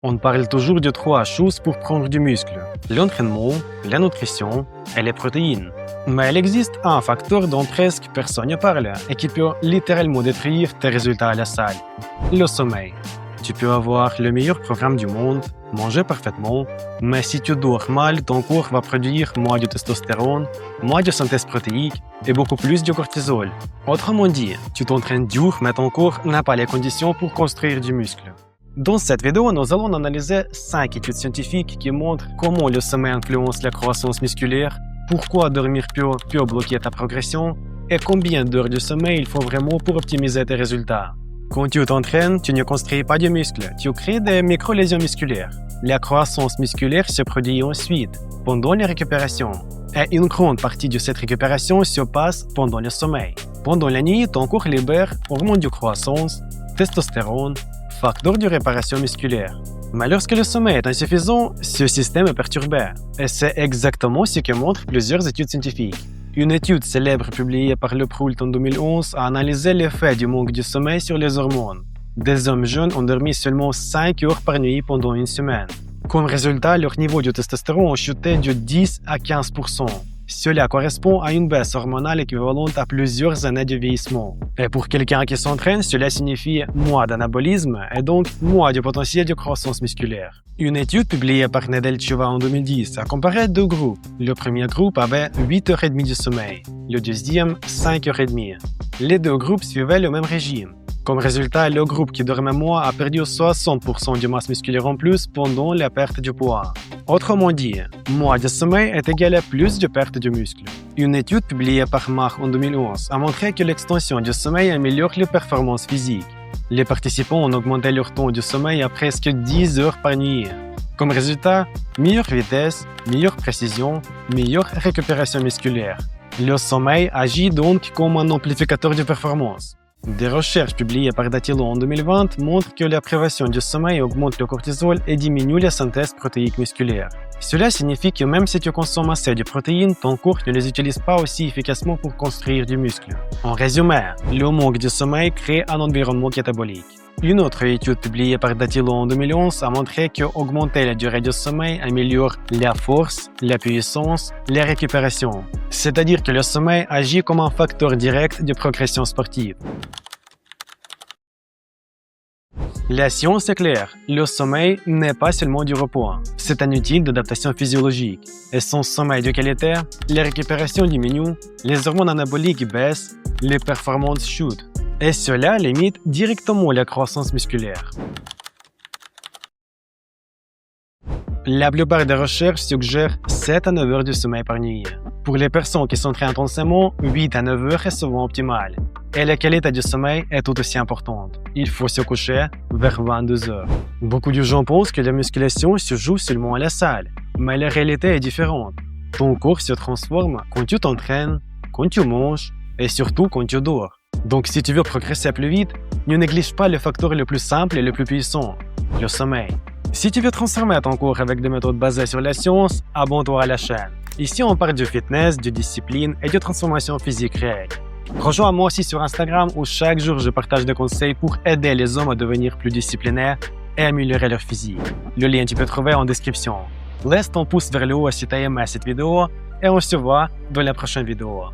On parle toujours de trois choses pour prendre du muscle: l'entraînement, la nutrition et les protéines. Mais il existe un facteur dont presque personne ne parle et qui peut littéralement détruire tes résultats à la salle: le sommeil. Tu peux avoir le meilleur programme du monde, manger parfaitement, mais si tu dors mal, ton corps va produire moins de testostérone, moins de synthèse protéique et beaucoup plus de cortisol. Autrement dit, tu t'entraînes dur, mais ton corps n'a pas les conditions pour construire du muscle. Dans cette vidéo, nous allons analyser 5 études scientifiques qui montrent comment le sommeil influence la croissance musculaire, pourquoi dormir peu peut bloquer ta progression et combien d'heures de sommeil il faut vraiment pour optimiser tes résultats. Quand tu t'entraînes, tu ne construis pas de muscles, tu crées des micro-lésions musculaires. La croissance musculaire se produit ensuite, pendant la récupération. Et une grande partie de cette récupération se passe pendant le sommeil. Pendant la nuit, ton corps libère hormones de croissance, testostérone, facteurs de réparation musculaire. Mais lorsque le sommeil est insuffisant, ce système est perturbé. Et c'est exactement ce que montrent plusieurs études scientifiques. Une étude célèbre publiée par Le Proult en 2011 a analysé l'effet du manque de sommeil sur les hormones. Des hommes jeunes ont dormi seulement 5 heures par nuit pendant une semaine. Comme résultat, leur niveau de testostérone a chuté de 10 à 15%. Cela correspond à une baisse hormonale équivalente à plusieurs années de vieillissement. Et pour quelqu'un qui s'entraîne, cela signifie moins d'anabolisme et donc moins de potentiel de croissance musculaire. Une étude publiée par Nedelcheva en 2010 a comparé deux groupes. Le premier groupe avait 8h30 de sommeil, le deuxième 5h30. Les deux groupes suivaient le même régime. Comme résultat, le groupe qui dormait moins a perdu 60% de masse musculaire en plus pendant la perte de poids. Autrement dit, moins de sommeil est égal à plus de perte de muscle. Une étude publiée par Mach en 2011 a montré que l'extension du sommeil améliore les performances physiques. Les participants ont augmenté leur temps de sommeil à presque 10 heures par nuit. Comme résultat, meilleure vitesse, meilleure précision, meilleure récupération musculaire. Le sommeil agit donc comme un amplificateur de performance. Des recherches publiées par Datilo en 2020 montrent que la privation du sommeil augmente le cortisol et diminue la synthèse protéique musculaire. Cela signifie que même si tu consommes assez de protéines, ton corps ne les utilise pas aussi efficacement pour construire du muscle. En résumé, le manque de sommeil crée un environnement catabolique. Une autre étude publiée par Datilo en 2011 a montré que augmenter la durée de sommeil améliore la force, la puissance, la récupération. C'est-à-dire que le sommeil agit comme un facteur direct de progression sportive. La science est claire, le sommeil n'est pas seulement du repos, c'est un outil d'adaptation physiologique. Et sans sommeil de qualité, la récupération diminue, les hormones anaboliques baissent, les performances chutent. Et cela limite directement la croissance musculaire. La plupart des recherches suggèrent 7 à 9 heures de sommeil par nuit. Pour les personnes qui s'entraînent intensément, 8 à 9 heures est souvent optimal. Et la qualité du sommeil est tout aussi importante. Il faut se coucher vers 22 heures. Beaucoup de gens pensent que la musculation se joue seulement à la salle, mais la réalité est différente. Ton corps se transforme quand tu t'entraînes, quand tu manges et surtout quand tu dors. Donc si tu veux progresser plus vite, ne néglige pas le facteur le plus simple et le plus puissant, le sommeil. Si tu veux transformer ton corps avec des méthodes basées sur la science, abonne-toi à la chaîne. Ici, on parle de fitness, de discipline et de transformation physique réelle. Rejoins-moi aussi sur Instagram où chaque jour je partage des conseils pour aider les hommes à devenir plus disciplinés et améliorer leur physique. Le lien tu peux trouver en description. Laisse ton pouce vers le haut si tu as aimé cette vidéo et on se voit dans la prochaine vidéo.